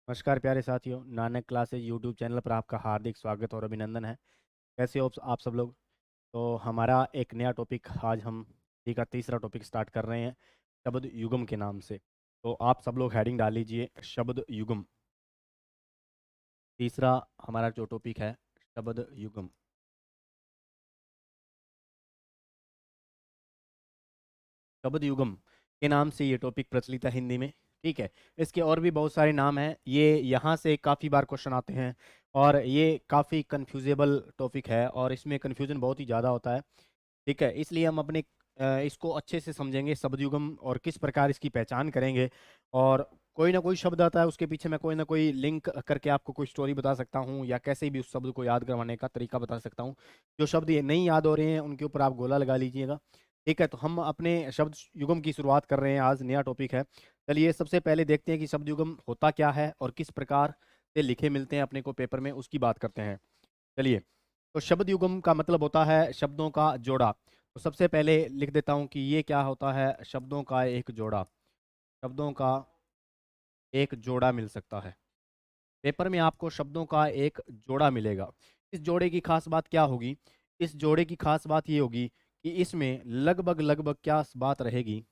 नमस्कार प्यारे साथियों, नानक क्लासेज यूट्यूब चैनल पर आपका हार्दिक स्वागत और अभिनंदन है। कैसे हो आप सब लोग? तो हमारा एक नया टॉपिक आज हम जी का तीसरा टॉपिक स्टार्ट कर रहे हैं, शब्द युगम के नाम से। तो आप सब लोग हेडिंग डाल लीजिए, शब्द युगम। तीसरा हमारा जो टॉपिक है, शब्द युगम। शब्द युगम के नाम से ये टॉपिक प्रचलित है हिंदी में। ठीक है। इसके और भी बहुत सारे नाम हैं, ये यहाँ से काफ़ी बार क्वेश्चन आते हैं और ये काफ़ी कन्फ्यूजेबल टॉपिक है और इसमें कन्फ्यूजन बहुत ही ज़्यादा होता है। ठीक है, इसलिए हम अपने इसको अच्छे से समझेंगे शब्द युगम और किस प्रकार इसकी पहचान करेंगे। और कोई ना कोई शब्द आता है, उसके पीछे मैं कोई ना कोई लिंक करके आपको कोई स्टोरी बता सकता हूँ या कैसे भी उस शब्द को याद करवाने का तरीका बता सकता हूँ। जो शब्द ये नहीं याद हो रहे हैं उनके ऊपर आप गोला लगा लीजिएगा। ठीक है, तो हम अपने शब्द युगम की शुरुआत कर रहे हैं। आज नया टॉपिक है। चलिए सबसे पहले देखते हैं कि शब्द युगम होता क्या है और किस प्रकार से लिखे मिलते हैं अपने को पेपर में, उसकी बात करते हैं। चलिए, तो शब्द युगम का मतलब होता है शब्दों का जोड़ा। तो सबसे पहले लिख देता हूं कि ये क्या होता है, शब्दों का एक जोड़ा। शब्दों का एक जोड़ा मिल सकता है पेपर में, आपको शब्दों का एक जोड़ा मिलेगा। इस जोड़े की खास बात क्या होगी? इस जोड़े की खास बात ये होगी कि इसमें लगभग लगभग क्या बात रहेगी,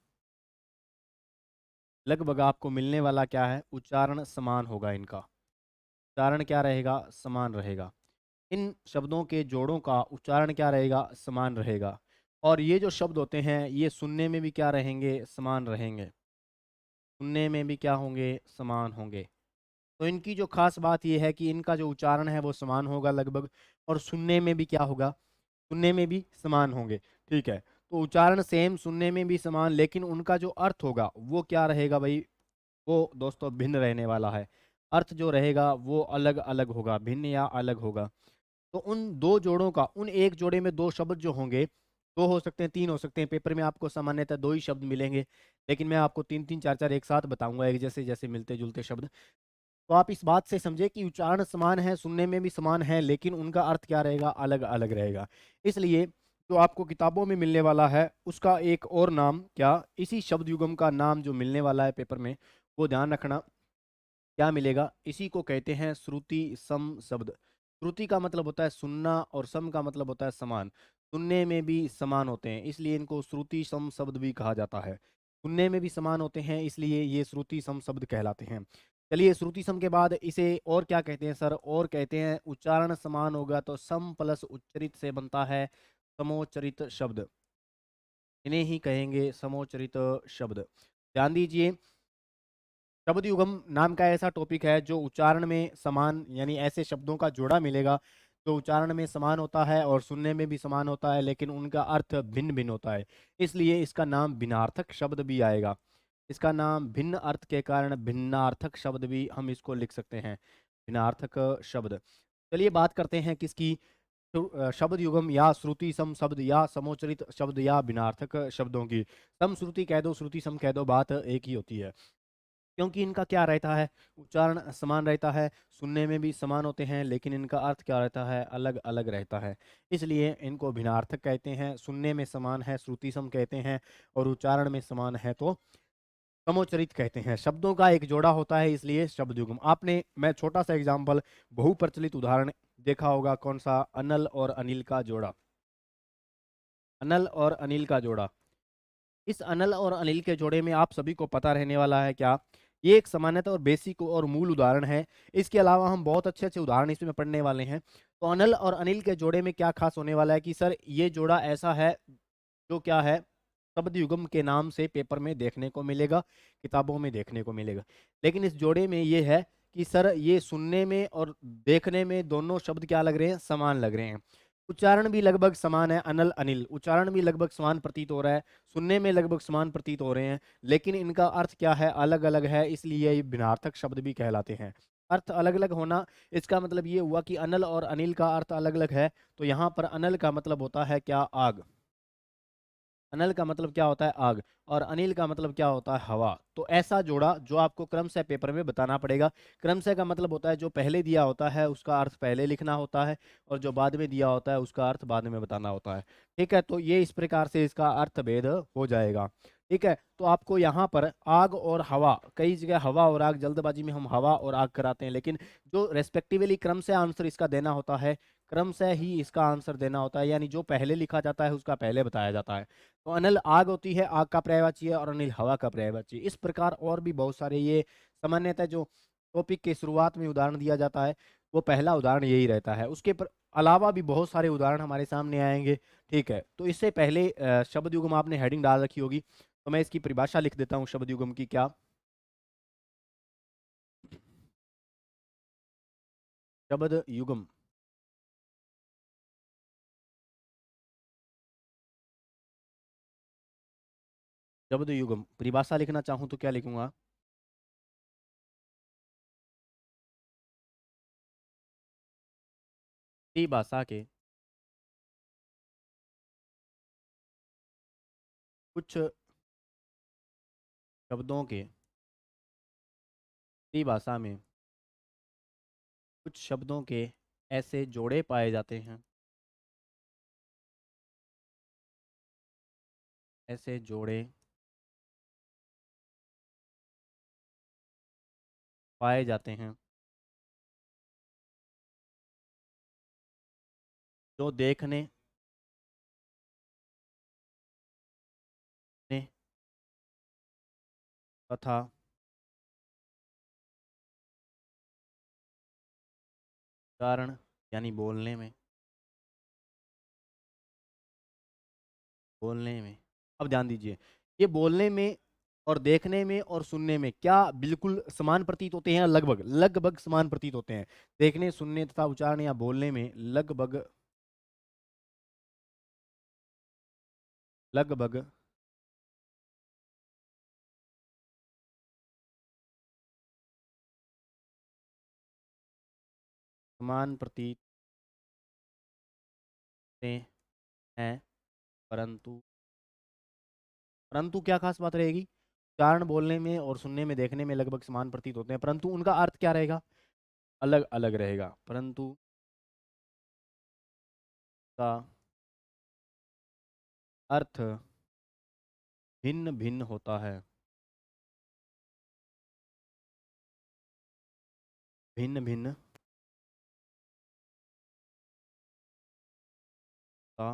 लगभग आपको मिलने वाला क्या है, उच्चारण समान होगा। इनका उच्चारण क्या रहेगा, समान रहेगा। इन शब्दों के जोड़ों का उच्चारण क्या रहेगा, समान रहेगा। और ये जो शब्द होते हैं ये सुनने में भी क्या रहेंगे, समान रहेंगे। सुनने में भी क्या होंगे, समान होंगे। तो इनकी जो खास बात ये है कि इनका जो उच्चारण है वो समान होगा लगभग, और सुनने में भी क्या होगा, सुनने में भी समान होंगे। ठीक है, तो उच्चारण सेम, सुनने में भी समान, लेकिन उनका जो अर्थ होगा वो क्या रहेगा भाई, वो दोस्तों भिन्न रहने वाला है। अर्थ जो रहेगा वो अलग अलग होगा, भिन्न या अलग होगा। तो उन दो जोड़ों का, उन एक जोड़े में दो शब्द जो होंगे, दो हो सकते हैं, तीन हो सकते हैं। पेपर में आपको सामान्यतः दो ही शब्द मिलेंगे, लेकिन मैं आपको तीन तीन चार चार एक साथ बताऊंगा, एक जैसे जैसे मिलते जुलते शब्द। तो आप इस बात से समझे कि उच्चारण समान है, सुनने में भी समान है, लेकिन उनका अर्थ क्या रहेगा, अलग अलग रहेगा। इसलिए जो आपको किताबों में मिलने वाला है उसका एक और नाम, क्या इसी शब्द युगम का नाम जो मिलने वाला है पेपर में, वो ध्यान रखना। क्या मिलेगा, इसी को कहते हैं श्रुति सम शब्द। श्रुति का मतलब होता है सुनना और सम का मतलब होता है समान। सुनने में भी समान होते हैं, इसलिए इनको श्रुति सम शब्द भी कहा जाता है। सुनने में भी समान होते हैं, इसलिए ये श्रुति सम शब्द कहलाते हैं। चलिए, श्रुति सम के बाद इसे और क्या कहते हैं सर? और कहते हैं उच्चारण समान होगा तो सम प्लस उच्चरित से बनता है समोच्चरित शब्द। इन्हें ही कहेंगे समोच्चरित शब्द। ध्यान दीजिए, शब्द युगम नाम का ऐसा टॉपिक है जो उच्चारण में समान, यानी ऐसे शब्दों का जोड़ा मिलेगा जो उच्चारण में समान होता है और सुनने में भी समान होता है, लेकिन उनका अर्थ भिन्न भिन्न होता है। इसलिए इसका नाम भिन्नार्थक शब्द भी आएगा। इसका नाम भिन्न अर्थ के कारण भिन्नार्थक शब्द भी हम इसको लिख सकते हैं, भिन्नार्थक शब्द। चलिए बात करते हैं किसकी, शब्द युगम या श्रुति सम शब्द या समोच्चरित शब्द या भिन्नार्थक शब्दों की। सम श्रुति कह दो, श्रुति सम कह दो, बात एक ही होती है, क्योंकि इनका क्या रहता है, उच्चारण समान रहता है, सुनने में भी समान होते हैं, लेकिन इनका अर्थ क्या रहता है, अलग अलग रहता है। इसलिए इनको भिन्नार्थक कहते हैं। सुनने में समान है, श्रुति सम कहते हैं, और उच्चारण में समान है तो समोच्चरित कहते हैं। शब्दों का एक जोड़ा होता है, इसलिए शब्द युग्म। आपने, मैं छोटा सा एग्जाम्पल, बहुप्रचलित उदाहरण देखा होगा, कौन सा? अनल और अनिल का जोड़ा। अनल और अनिल का जोड़ा। इस अनल और अनिल के जोड़े में आप सभी को पता रहने वाला है क्या, ये एक सामान्यतः और बेसिक और मूल उदाहरण है। इसके अलावा हम बहुत अच्छे अच्छे उदाहरण इसमें पढ़ने वाले हैं। तो अनल और अनिल के जोड़े में क्या खास होने वाला है कि सर ये जोड़ा ऐसा है जो क्या है, शब्द युगम के नाम से पेपर में देखने को मिलेगा, किताबों में देखने को मिलेगा। लेकिन इस जोड़े में ये है कि सर ये सुनने में और देखने में दोनों शब्द क्या लग रहे हैं, समान लग रहे हैं। उच्चारण भी लगभग समान है, अनल अनिल उच्चारण भी लगभग समान प्रतीत हो रहा है, सुनने में लगभग समान प्रतीत हो रहे हैं, लेकिन इनका अर्थ क्या है, अलग अलग है। इसलिए ये भिन्नार्थक शब्द भी कहलाते हैं। अर्थ अलग अलग होना, इसका मतलब ये हुआ कि अनल और अनिल का अर्थ अलग अलग है। तो यहाँ पर अनल का मतलब होता है क्या, आग। अनल का मतलब क्या होता है, आग। और अनिल का मतलब क्या होता है, हवा। तो ऐसा जोड़ा जो आपको क्रमशः पेपर में बताना पड़ेगा। क्रमशः का मतलब होता है जो पहले दिया होता है उसका अर्थ पहले लिखना होता है, और जो बाद में दिया होता है उसका अर्थ बाद में बताना होता है। ठीक है, तो ये इस प्रकार से इसका अर्थ भेद हो जाएगा। ठीक है। तो आपको यहाँ पर आग और हवा, कई जगह हवा और आग, जल्दबाजी में हम हवा और आग कराते हैं, लेकिन जो रेस्पेक्टिवली क्रम से आंसर इसका देना होता है, क्रम से ही इसका आंसर देना होता है, यानी जो पहले लिखा जाता है उसका पहले बताया जाता है। तो अनिल आग होती है, आग का पर्यायवाची है, और अनिल हवा का पर्यायवाची। इस प्रकार और भी बहुत सारे ये सामान्यतः जो टॉपिक के शुरुआत में उदाहरण दिया जाता है, वो पहला उदाहरण यही रहता है। उसके अलावा भी बहुत सारे उदाहरण हमारे सामने आएंगे। ठीक है, तो इससे पहले शब्द युग्म आपने हेडिंग डाल रखी होगी, तो मैं इसकी परिभाषा लिख देता हूँ शब्द युग्म की। क्या शब्द युग्म? शब्द युग्म परिभाषा लिखना चाहूँ तो क्या लिखूंगा? भाषा के कुछ शब्दों के, भाषा में कुछ शब्दों के ऐसे जोड़े पाए जाते हैं, ऐसे जोड़े पाए जाते हैं जो देखने में तथा उच्चारण यानी बोलने में, बोलने में। अब ध्यान दीजिए, ये बोलने में और देखने में और सुनने में क्या बिल्कुल समान प्रतीत होते हैं? लगभग लगभग समान प्रतीत होते हैं। देखने, सुनने तथा उच्चारण या बोलने में लगभग लगभग समान प्रतीत होते हैं, परंतु परंतु क्या खास बात रहेगी? उच्चारण बोलने में और सुनने में, देखने में लगभग समान प्रतीत होते हैं, परंतु उनका अर्थ क्या रहेगा? अलग अलग रहेगा। परंतु का अर्थ भिन्न भिन्न होता है, भिन्न भिन्न का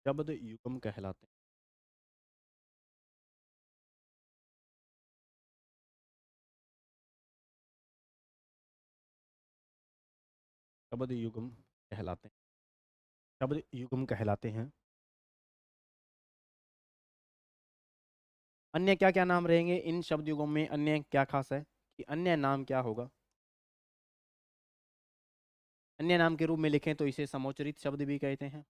शब्द युग्म कहलाते हैं, शब्द युग्म कहलाते हैं, शब्द युग्म कहलाते हैं। अन्य क्या क्या नाम रहेंगे इन शब्द युग्म में? अन्य क्या खास है कि अन्य नाम क्या होगा? अन्य नाम के रूप में लिखें तो इसे समोच्चरित शब्द भी कहते हैं।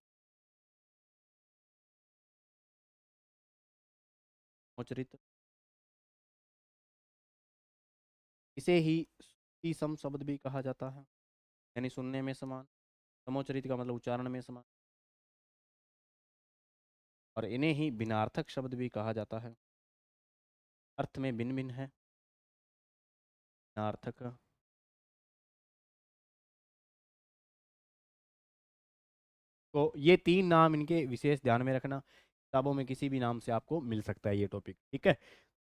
समोच्चरित, इसे ही सम शब्द भी कहा जाता है, यानी सुनने में समान। समोच्चरित का मतलब उच्चारण में समान, और इन्हें ही भिन्नार्थक शब्द भी कहा जाता है, अर्थ में भिन्न भिन्न है। भिन्नार्थक, तो ये तीन नाम इनके विशेष ध्यान में रखना, किताबों में किसी भी नाम से आपको मिल सकता है ये टॉपिक। ठीक है,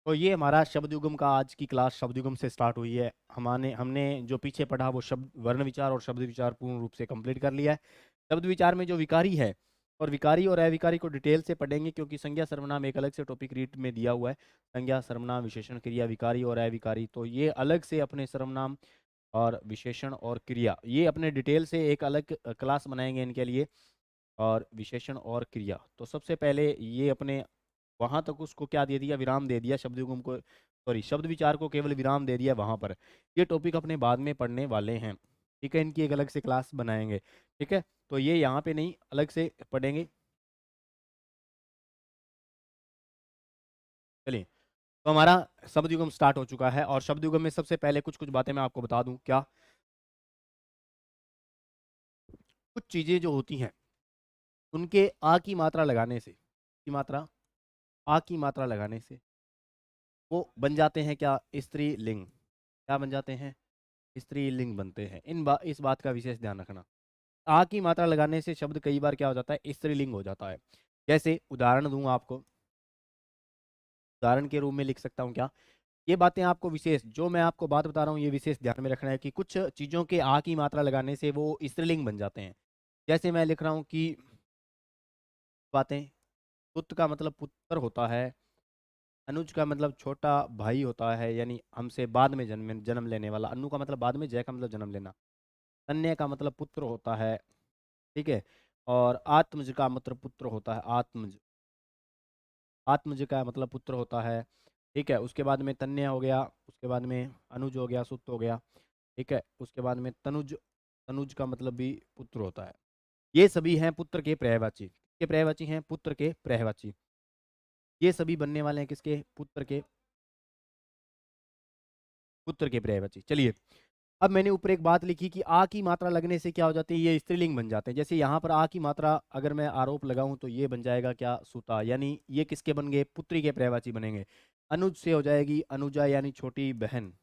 तो ये हमारा शब्द युग्म का आज की क्लास शब्द युग्म से स्टार्ट हुई है। हमारे हमने जो पीछे पढ़ा वो शब्द वर्ण विचार और शब्द विचार पूर्ण रूप से कंप्लीट कर लिया है। शब्द विचार में जो विकारी है और विकारी और अविकारी को डिटेल से पढ़ेंगे, क्योंकि संज्ञा सर्वनाम एक अलग से टॉपिक रीट में दिया हुआ है। संज्ञा सर्वनाम विशेषण क्रिया विकारी और अविकारी, तो ये अलग से अपने सर्वनाम और विशेषण और क्रिया, ये अपने डिटेल से एक अलग क्लास बनाएंगे इनके लिए। और विशेषण और क्रिया, तो सबसे पहले ये अपने वहां तक उसको क्या दे दिया, विराम दे दिया शब्द युग्म को, सॉरी शब्द विचार को केवल विराम दे दिया वहां पर। ये टॉपिक अपने बाद में पढ़ने वाले हैं। ठीक है, इनकी एक अलग से क्लास बनाएंगे। ठीक है, तो ये यहाँ पे नहीं, अलग से पढ़ेंगे। चलिए, तो हमारा शब्द युग्म स्टार्ट हो चुका है, और शब्द युग्म में सबसे पहले कुछ कुछ बातें मैं आपको बता दूं। क्या? कुछ चीजें जो होती हैं उनके आ की मात्रा लगाने से, की मात्रा, आ की मात्रा लगाने से वो बन जाते हैं क्या? स्त्रीलिंग। क्या बन जाते हैं? स्त्रीलिंग बनते हैं। इस बात का विशेष ध्यान रखना। आ की मात्रा लगाने से शब्द कई बार क्या हो जाता है? स्त्रीलिंग हो जाता है। जैसे उदाहरण दूं आपको, उदाहरण के रूप में लिख सकता हूँ क्या? ये बातें आपको विशेष, जो मैं आपको बात बता रहा हूँ, ये विशेष ध्यान में रखना है कि कुछ चीज़ों के आ की मात्रा लगाने से वो स्त्रीलिंग बन जाते हैं। जैसे मैं लिख रहा हूँ कि बातें, पुत्र का मतलब पुत्र होता है, अनुज का मतलब छोटा भाई होता है, यानी हमसे बाद में जन्म जन्म लेने वाला। अनु का मतलब बाद में, जय का मतलब जन्म लेना। तन्य का मतलब पुत्र होता है, ठीक है। और आत्मज का मतलब पुत्र होता है, आत्मज। आत्मज का मतलब पुत्र होता है, ठीक है। उसके बाद में तन्य हो गया, उसके बाद में अनुज हो गया, सुत हो गया, ठीक है। उसके बाद में तनुज, तनुज का मतलब भी पुत्र होता है। ये सभी हैं पुत्र के पर्यायवाची। के पर्यायवाची हैं पुत्र के पर्यायवाची। ये सभी बनने वाले हैं किसके? पुत्र के, पुत्र के पर्यायवाची। चलिए, अब मैंने ऊपर एक बात लिखी कि आ की मात्रा लगने से क्या हो जाती है, ये स्त्रीलिंग बन जाते हैं। जैसे यहाँ पर आ की मात्रा अगर मैं आरोप लगाऊं तो ये बन जाएगा क्या? सुता, यानी ये किसके बन गए? पुत्री के पर्यायवाची बनेंगे। अनुज से हो जाएगी अनुजा, यानी छोटी बहन।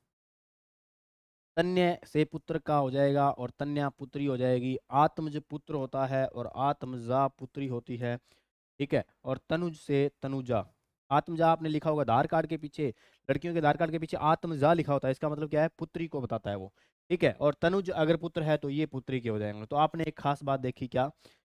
तन्य से पुत्र का हो जाएगा और तन्या पुत्री हो जाएगी। आत्मज पुत्र होता है और आत्मजा पुत्री होती है, ठीक है। और तनुज से तनुजा। आत्मजा आपने लिखा होगा आधार कार्ड के पीछे, लड़कियों के आधार कार्ड के पीछे आत्मजा लिखा होता है, इसका मतलब क्या है? पुत्री को बताता है वो, ठीक है। और तनुज अगर पुत्र है तो ये पुत्री के हो जाएंगे। तो आपने एक खास बात देखी क्या,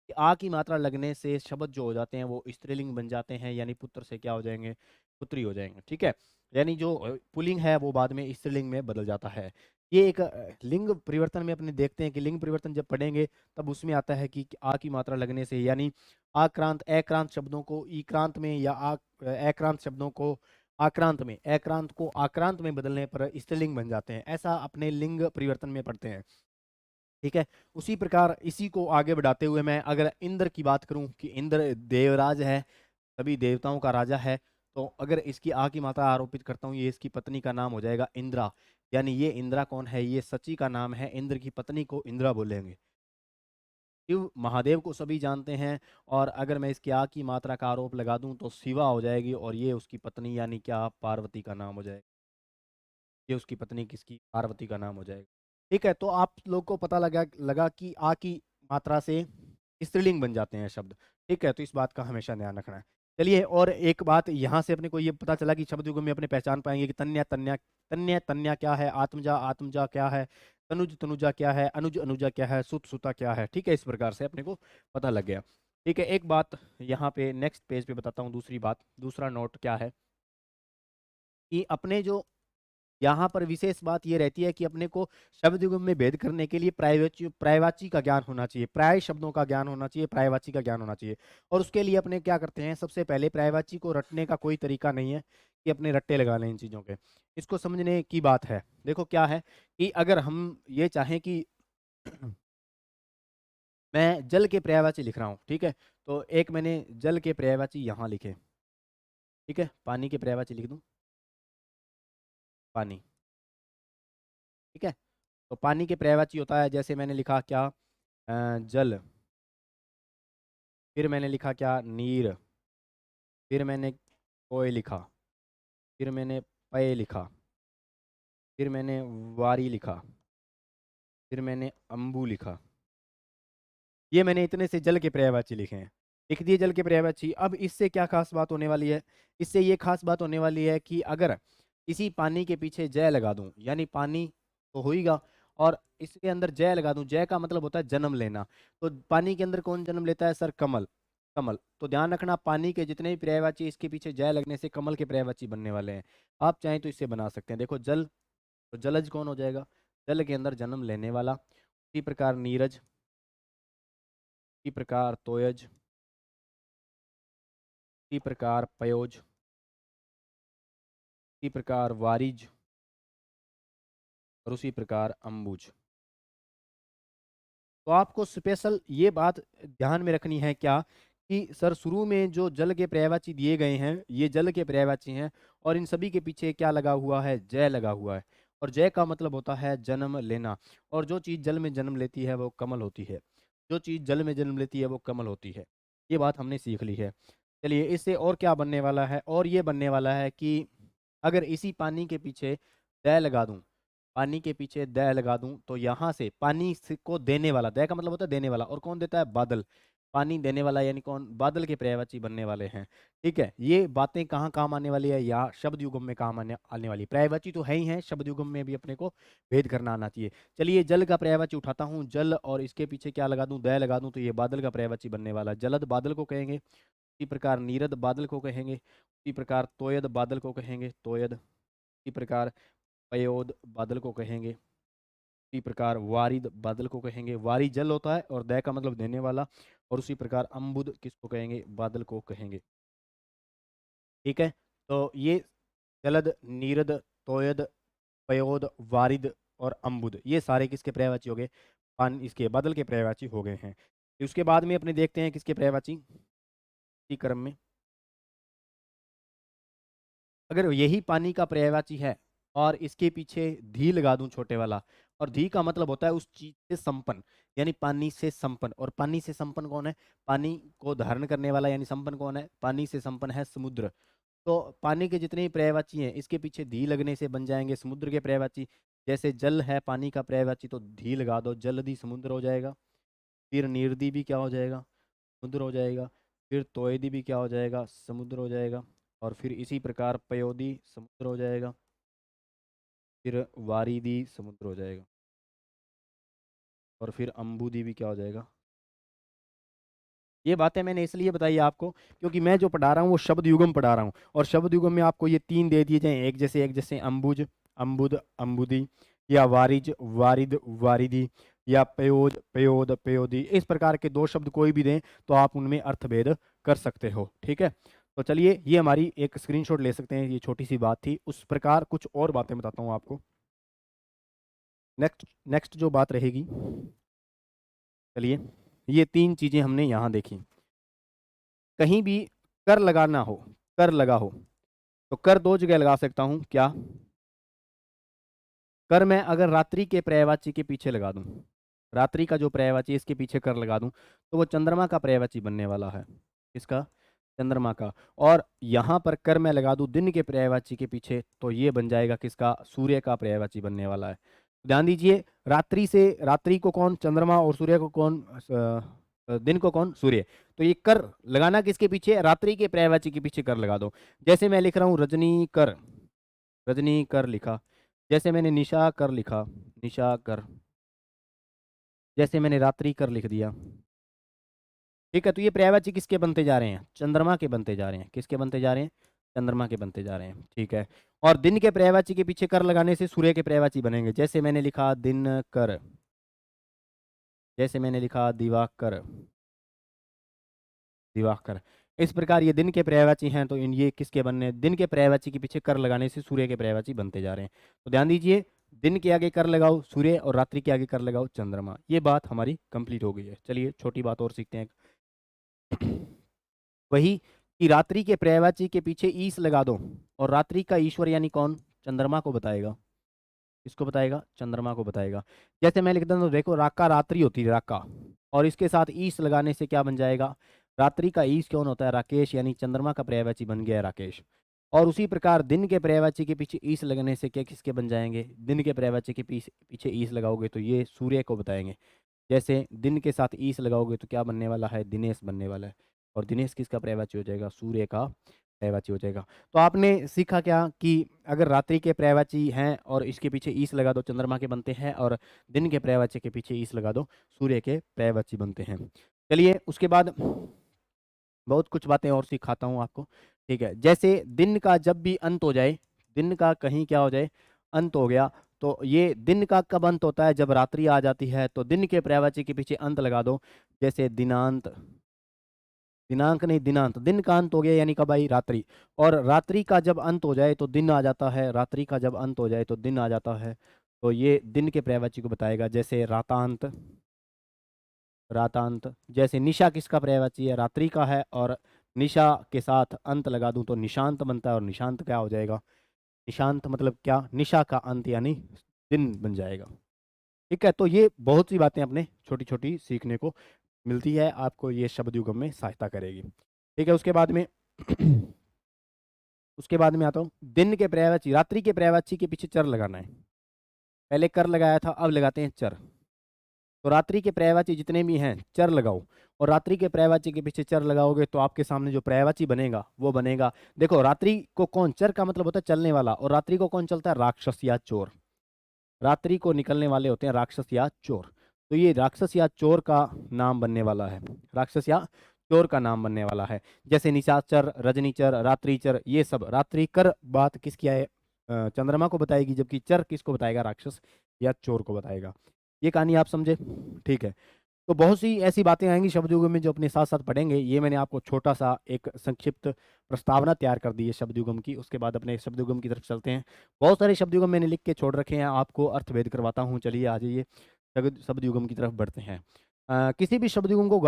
कि आ की मात्रा लगने से शब्द जो हो जाते हैं वो स्त्रीलिंग बन जाते हैं, यानी पुत्र से क्या हो जाएंगे? पुत्री हो जाएंगे, ठीक है। यानी जो पुल्लिंग है वो बाद में स्त्रीलिंग में बदल जाता है। ये एक लिंग परिवर्तन में अपने देखते हैं कि लिंग परिवर्तन जब पढ़ेंगे तब उसमें आता है कि आ की मात्रा लगने से, यानी आक्रांत अक्रांत शब्दों को ईक्रांत में, या अक्रांत शब्दों को आक्रांत में, अक्रांत को आक्रांत में बदलने पर स्त्रीलिंग बन जाते हैं। ऐसा अपने लिंग परिवर्तन में पढ़ते हैं, ठीक है। उसी प्रकार इसी को आगे बढ़ाते हुए मैं अगर इंद्र की बात करूं कि इंद्र देवराज है, सभी देवताओं का राजा है, तो अगर इसकी आ की मात्रा आरोपित करता हूँ, ये इसकी पत्नी का नाम हो जाएगा इंद्रा। यानी ये इंद्रा कौन है? ये सची का नाम है, इंद्र की पत्नी को इंद्रा बोलेंगे। शिव महादेव को सभी जानते हैं, और अगर मैं इसकी आ की मात्रा का आरोप लगा दूं तो शिवा हो जाएगी, और ये उसकी पत्नी यानी क्या? पार्वती का नाम हो जाएगा। ये उसकी पत्नी किसकी? पार्वती का नाम हो जाएगा, ठीक है। तो आप लोग को पता लगा लगा कि आ की मात्रा से स्त्रीलिंग बन जाते हैं शब्द, ठीक है। तो इस बात का हमेशा ध्यान रखना है। चलिए, और एक बात यहाँ से अपने को ये पता चला कि शब्द युग्म में अपने पहचान पाएंगे कि तन्या तन्या, तन्या तन्या क्या है, आत्मजा आत्मजा क्या है, तनुज तनुजा क्या है, अनुज अनुजा क्या है, सुत सुता क्या है, ठीक है। इस प्रकार से अपने को पता लग गया, ठीक है। एक बात यहाँ पे नेक्स्ट पेज पे बताता हूँ, दूसरी बात, दूसरा नोट क्या है कि अपने जो यहाँ पर विशेष बात ये रहती है कि अपने को शब्द युग्म में भेद करने के लिए पर्यायवाची का ज्ञान होना चाहिए, प्राय शब्दों का ज्ञान होना चाहिए, पर्यायवाची का ज्ञान होना चाहिए। और उसके लिए अपने क्या करते हैं, सबसे पहले पर्यायवाची को रटने का कोई तरीका नहीं है कि अपने रट्टे लगा लें इन चीज़ों के। इसको समझने की बात है। देखो क्या है कि अगर हम ये चाहें कि मैं जल के पर्यायवाची लिख रहा हूँ, ठीक है। तो एक मैंने जल के पर्यायवाची यहाँ लिखे, ठीक है। पानी के पर्यायवाची लिख दूँ, पानी, ठीक है। तो पानी के पर्यायवाची होता है, जैसे मैंने लिखा क्या, जल, फिर मैंने लिखा क्या, नीर, फिर मैंने कोय लिखा, फिर मैंने पय लिखा, फिर मैंने वारी लिखा, फिर मैंने अम्बू लिखा। ये मैंने इतने से जल के पर्यायवाची लिखे हैं, लिख दिए जल के पर्यायवाची। अब इससे क्या खास बात होने वाली है? इससे ये खास बात होने वाली है कि अगर इसी पानी के पीछे जय लगा दूं, यानी पानी तो होईगा, और इसके अंदर जय लगा दूं, जय का मतलब होता है जन्म लेना। तो पानी के अंदर कौन जन्म लेता है सर? कमल, कमल। तो ध्यान रखना, पानी के जितने भी पर्यायवाची इसके पीछे जय लगने से कमल के पर्यायवाची बनने वाले हैं। आप चाहें तो इससे बना सकते हैं। देखो जल, तो जलज कौन हो जाएगा? जल के अंदर जन्म लेने वाला। इसी प्रकार नीरज, इसी प्रकार तोयज, इसी प्रकार पयोज, इसी प्रकार वारिज, और उसी प्रकार अम्बुज। तो आपको स्पेशल ये बात ध्यान में रखनी है क्या, कि सर शुरू में जो जल के पर्यायवाची दिए गए हैं ये जल के पर्यायवाची हैं, और इन सभी के पीछे क्या लगा हुआ है? जय लगा हुआ है। और जय का मतलब होता है जन्म लेना, और जो चीज़ जल में जन्म लेती है वो कमल होती है। जो चीज़ जल में जन्म लेती है वो कमल होती है। ये बात हमने सीख ली है। चलिए, इससे और क्या बनने वाला है? और ये बनने वाला है कि अगर इसी पानी के पीछे दय लगा दूं, पानी के पीछे दय लगा दूं, तो यहाँ से पानी को देने वाला, दय का मतलब होता है देने वाला, और कौन देता है? बादल। पानी देने वाला यानी कौन, बादल के पर्यायवाची बनने वाले हैं। ठीक है, ये बातें कहाँ काम आने वाली है, या शब्द युगम में काम आने वाली। पर्यायवाची तो है ही है, शब्द युगम में भी अपने को भेद करना आना चाहिए। चलिए जल का पर्यायवाची उठाता हूँ, जल, और इसके पीछे क्या लगा दूं, दय लगा दूं, तो ये बादल का पर्यायवाची बनने वाला। जलद बादल को कहेंगे, इसी प्रकार नीरद बादल को कहेंगे, इसी प्रकार तोयद बादल को कहेंगे, तोयद, इसी प्रकार पयोद बादल को कहेंगे, इसी प्रकार वारिद बादल को कहेंगे। वारी जल होता है और दय का मतलब देने वाला। और उसी प्रकार अम्बुद किसको कहेंगे, बादल को कहेंगे। ठीक है, तो ये जलद, नीरद, तोयद, पयोद, वारिद और अम्बुद, ये सारे किसके पर्यायवाची हो गए, पानी, इसके बादल के पर्यायवाची हो गए हैं। उसके बाद में अपने देखते हैं किसके पर्यायवाची, इसी क्रम में। अगर यही पानी का पर्यायवाची है और इसके पीछे धी लगा दूं छोटे वाला, और धी का मतलब होता है उस चीज से संपन्न, यानी पानी से संपन्न। और पानी से संपन्न कौन है, पानी को धारण करने वाला यानी संपन्न कौन है, पानी से संपन्न है समुद्र। तो पानी के जितने भी पर्यायवाची हैं इसके पीछे धी लगने से बन जाएंगे समुद्र के पर्यायवाची। जैसे जल है पानी का पर्यायवाची, तो धी लगा दो, जलधि समुद्र हो जाएगा। फिर नीरदी भी क्या हो जाएगा, समुद्र हो जाएगा। फिर तोयदी भी क्या हो जाएगा, समुद्र हो जाएगा। और फिर इसी प्रकार पयोदी समुद्र हो जाएगा। फिर वारिदी समुद्र हो जाएगा। और फिर अम्बुदी भी क्या हो जाएगा। ये बातें मैंने इसलिए बताई आपको क्योंकि मैं जो पढ़ा रहा हूँ वो शब्द युगम पढ़ा रहा हूँ, और शब्द युगम में आपको ये तीन दे दिए जाएं एक जैसे अम्बुज, अम्बुद, अम्बुदी, या वारिज, वारिद, वारिदी, या पयोद, पयोद, पयोदी। इस प्रकार के दो शब्द कोई भी दें तो आप उनमें अर्थभेद कर सकते हो। ठीक है, तो चलिए ये हमारी एक स्क्रीनशॉट ले सकते हैं, ये छोटी सी बात थी। उस प्रकार कुछ और बातें बताता हूँ आपको। नेक्स्ट नेक्स्ट जो बात रहेगी, चलिए ये तीन चीजें हमने यहाँ देखी। कहीं भी कर लगाना हो, कर लगा हो, तो कर दो जगह लगा सकता हूं। क्या कर, मैं अगर रात्रि के पर्यायवाची के पीछे लगा दूं, रात्रि का जो पर्यायवाची है, इसके पीछे कर लगा दूं, तो वो चंद्रमा का पर्यायवाची बनने वाला है। इसका, चंद्रमा का। और यहां पर कर मैं लगा दूं दिन के पर्यायवाची के पीछे, तो ये बन जाएगा किसका, सूर्य का पर्यायवाची बनने वाला है। ध्यान दीजिए, रात्रि से, रात्रि को कौन, चंद्रमा, और सूर्य को कौन, दिन को कौन, सूर्य। तो ये कर लगाना किसके पीछे, रात्रि के पर्यायवाची के पीछे कर लगा दो। जैसे मैं लिख रहा हूं रजनी कर, रजनी कर लिखा। जैसे मैंने निशा कर लिखा, निशा कर। जैसे मैंने रात्रि कर लिख दिया। ठीक है, तो ये पर्यायवाची किसके बनते जा रहे हैं, चंद्रमा के बनते जा रहे हैं। किसके बनते जा रहे हैं, चंद्रमा के बनते जा रहे हैं। ठीक है, और दिन के पर्यायवाची के पीछे कर लगाने से सूर्य के पर्यायवाची बनेंगे। जैसे मैंने लिखा दिन कर, जैसे मैंने लिखा दिवाकर, दिवाकर। इस प्रकार ये दिन के पर्यायवाची हैं, तो इन ये किसके बनने, दिन के पर्यायवाची के पीछे कर लगाने से सूर्य के पर्यायवाची बनते जा रहे हैं। तो ध्यान दीजिए, दिन के आगे कर लगाओ सूर्य, और रात्रि के आगे कर लगाओ चंद्रमा। ये बात हमारी कंप्लीट हो गई है। चलिए छोटी बात और सीखते हैं। वही कि रात्रि के पर्यायवाची के पीछे ईस लगा दो, और रात्रि का ईश्वर यानी कौन, चंद्रमा को बताएगा। इसको बताएगा, चंद्रमा को बताएगा। जैसे मैं लिख देता हूं, देखो राका रात्रि होती है, राका, और इसके साथ ईस लगाने से क्या बन जाएगा, रात्रि का ईस कौन होता है, राकेश, यानी चंद्रमा का पर्यायवाची बन गया है राकेश। और उसी प्रकार दिन के पर्यायवाची के पीछे ईस लगने से क्या किसके बन जाएंगे, दिन के पर्यायवाची के पीछे पीछे ईस लगाओगे तो ये सूर्य को बताएंगे। जैसे दिन के साथ ईस लगाओगे तो क्या बनने वाला है, दिनेश बनने वाला है। और दिनेश किसका पर्यायवाची हो जाएगा, सूर्य का पर्यायवाची हो जाएगा। तो आपने सीखा क्या कि अगर रात्रि के पर्यायवाची हैं और इसके पीछे ईस लगा दो चंद्रमा के बनते हैं, और दिन के पर्यायवाची के पीछे ईस लगा दो सूर्य के पर्यायवाची बनते हैं। चलिए उसके बाद बहुत कुछ बातें और सिखाता हूँ आपको। ठीक है, जैसे दिन का जब भी अंत हो जाए, दिन का कहीं क्या हो जाए, अंत हो गया, तो ये दिन का कब अंत होता है, जब रात्रि आ जाती है, तो दिन के पर्यायवाची के पीछे अंत लगा दो। जैसे दिनांत, दिनांक नहीं दिनांत, दिन का अंत हो गया यानी कब आई, रात्रि। और रात्रि का जब अंत हो जाए तो दिन आ जाता है, रात्रि का जब अंत हो जाए तो दिन आ जाता है। तो ये दिन के पर्यायवाची को बताएगा। जैसे रातांत, रातांत। जैसे निशा किसका पर्यायवाची है, रात्रि का है, और निशा के साथ अंत लगा दूं तो निशांत बनता है। और निशांत क्या हो जाएगा, निशांत मतलब क्या, निशा का अंत यानी दिन बन जाएगा। ठीक है, तो ये बहुत सी बातें अपने छोटी छोटी सीखने को मिलती है, आपको ये शब्द युगम में सहायता करेगी। ठीक है, उसके बाद में उसके बाद में आता हूँ दिन के पर्यायवाची, रात्रि के पर्यायवाची के पीछे चर लगाना है। पहले कर लगाया था, अब लगाते हैं चर। तो रात्रि के पर्यायवाची जितने भी हैं चर लगाओ, और रात्रि के पर्यायवाची के पीछे चर लगाओगे तो आपके सामने जो पर्यायवाची बनेगा वो बनेगा। देखो रात्रि को कौन, चर का मतलब होता है चलने वाला, और रात्रि को कौन चलता है, राक्षस या चोर। रात्रि को निकलने वाले होते हैं राक्षस या चोर। तो ये राक्षस या चोर का नाम बनने वाला है, राक्षस या चोर का नाम बनने वाला है। जैसे निशाचर, रजनीचर, रात्रिचर, ये सब। रात्रि कर बात किसकी है, चंद्रमा को बताएगी, जबकि चर किसको बताएगा, राक्षस या चोर को बताएगा। ये कहानी आप समझे, ठीक है। तो बहुत सी ऐसी बातें आएंगी शब्द युगम में जो अपने साथ साथ पढ़ेंगे। ये मैंने आपको छोटा सा एक संक्षिप्त प्रस्तावना तैयार कर दी है शब्द युगम की, उसके बाद अपने शब्द युगम की तरफ चलते हैं। बहुत सारे शब्द युगम मैंने लिख के छोड़ रखे हैं, आपको अर्थभेद करवाता हूँ। चलिए आ जाइए शब्द युगम की तरफ बढ़ते हैं। किसी भी शब्द युगम को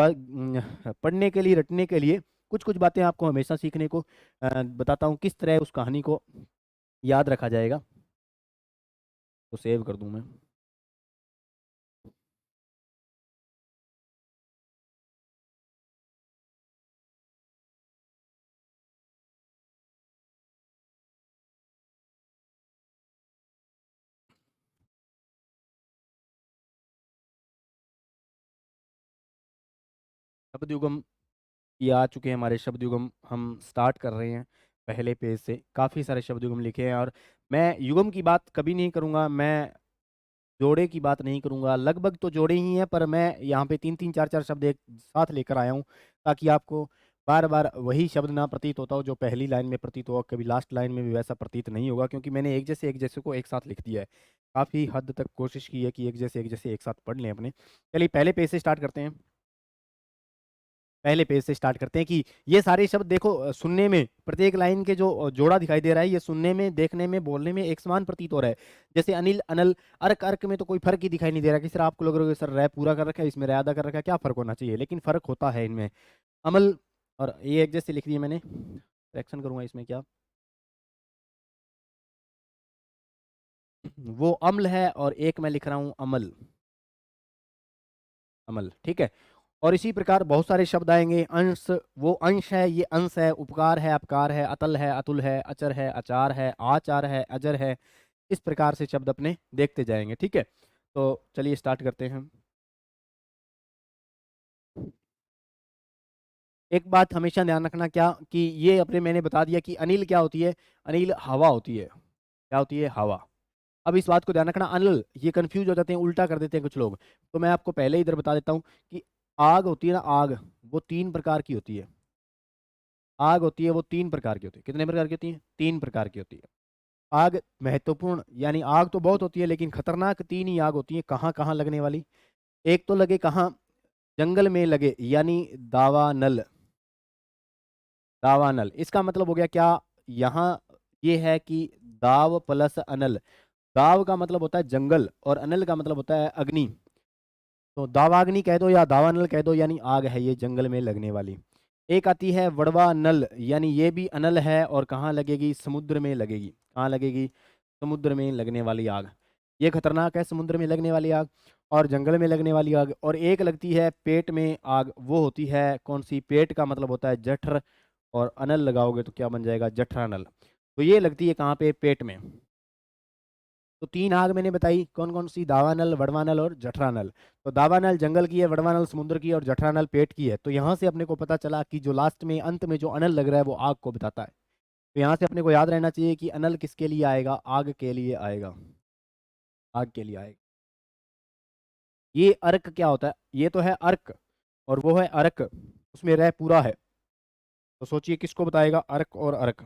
पढ़ने के लिए, रटने के लिए कुछ कुछ बातें आपको हमेशा सीखने को बताता हूँ, किस तरह उस कहानी को याद रखा जाएगा। तो सेव कर दूं मैं। शब्द युगम ये आ चुके हैं हमारे शब्द युगम, हम स्टार्ट कर रहे हैं पहले पेज से। काफ़ी सारे शब्द युगम लिखे हैं, और मैं युगम की बात कभी नहीं करूँगा, मैं जोड़े की बात नहीं करूँगा। लगभग तो जोड़े ही हैं, पर मैं यहाँ पे तीन तीन चार चार शब्द एक साथ लेकर आया हूँ, ताकि आपको बार बार वही शब्द ना प्रतीत होता हो जो पहली लाइन में प्रतीत हुआ, कभी लास्ट लाइन में भी वैसा प्रतीत नहीं होगा, क्योंकि मैंने एक जैसे को एक साथ लिख दिया है। काफ़ी हद तक कोशिश की है कि एक जैसे एक साथ पढ़ लें अपने। चलिए पहले पेज से स्टार्ट करते हैं। पहले पेज से स्टार्ट करते हैं कि ये सारे शब्द देखो, सुनने में प्रत्येक लाइन के जो जोड़ा दिखाई दे रहा है, ये सुनने में, देखने में, बोलने में एक समान प्रतीत हो रहा है। जैसे अनिल, अनल, अर्क, अर्क में तो कोई फर्क ही दिखाई नहीं दे रहा कि सर आपको लग रहा है सर रह पूरा कर रखा है, इसमें रह आधा कर रखा है, क्या फर्क होना चाहिए, लेकिन फर्क होता है इनमें। अमल, और ये एक जैसे लिख दिया मैंने, करेक्शन करूंगा इसमें क्या, वो अम्ल है और एक मैं लिख रहा हूं अमल, अमल, ठीक है। और इसी प्रकार बहुत सारे शब्द आएंगे। अंश, वो अंश है, ये अंश है, उपकार है, अपकार है, अतल है, अतुल है, अचर है, अचार है, आचार है, अजर है। इस प्रकार से शब्द अपने देखते जाएंगे, ठीक है। तो चलिए स्टार्ट करते हैं। एक बात हमेशा ध्यान रखना, क्या कि ये अपने मैंने बता दिया कि अनिल क्या होती है, अनिल हवा होती है। क्या होती है, हवा। अब इस बात को ध्यान रखना, अनिल ये कंफ्यूज हो जाते हैं, उल्टा कर देते हैं कुछ लोग। तो मैं आपको पहले इधर बता देता हूँ कि आग होती है ना, आग, वो तीन प्रकार की होती है। आग होती है वो तीन प्रकार की होती है। कितने प्रकार की होती है, तीन प्रकार की होती है। आग महत्वपूर्ण, यानी आग तो बहुत होती है लेकिन खतरनाक तीन ही आग होती है। कहाँ कहाँ लगने वाली, एक तो लगे कहाँ, जंगल में लगे, यानी दावानल। दावानल इसका मतलब हो गया क्या, यहाँ ये है कि दाव प्लस अनल। दाव का मतलब होता है जंगल, और अनल का मतलब होता है अग्नि। तो दावाग्नि कह दो या दावानल कह दो, यानी आग है ये जंगल में लगने वाली। एक आती है वड़वा नल, यानी ये भी अनल है, और कहाँ लगेगी, समुद्र में लगेगी। कहाँ लगेगी, समुद्र में लगने वाली आग। ये खतरनाक है, समुद्र में लगने वाली आग और जंगल में लगने वाली आग। और एक लगती है पेट में आग, वो होती है कौन सी, पेट का मतलब होता है जठर, और अनल लगाओगे तो क्या बन जाएगा, जठरानल। तो ये लगती है कहाँ पे, पेट में। तो तीन आग मैंने बताई कौन कौन सी, दावानल, वड़वानल और जठरानल। तो दावानल जंगल की है, वड़वानल समुद्र की, और जठरानल पेट की है। तो यहाँ से अपने को पता चला कि जो लास्ट में अंत में जो अनल लग रहा है वो आग को बताता है। तो यहाँ से अपने को याद रहना चाहिए कि अनल किसके लिए आएगा, आग के लिए आएगा, आग के लिए आएगा। ये अर्क क्या होता है, ये तो है अर्क, और वो है अर्क, उसमें रह पूरा है। तो सोचिए किसको बताएगा, अर्क और अर्क।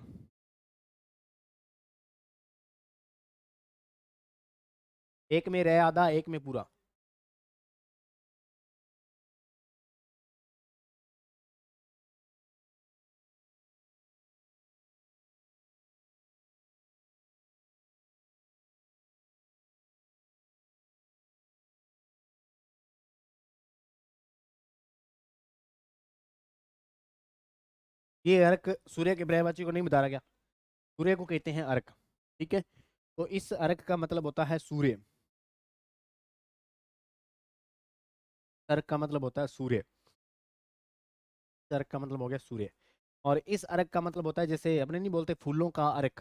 एक में रह आधा, एक में पूरा। ये अर्क सूर्य के पर्यायवाची को नहीं बता रहा क्या, सूर्य को कहते हैं अर्क, ठीक है। तो इस अर्क का मतलब होता है सूर्य। अर्क का मतलब होता है सूर्य। अर्क का मतलब हो गया सूर्य। और इस अर्क का मतलब होता है, जैसे अपने नहीं बोलते फूलों का अर्क,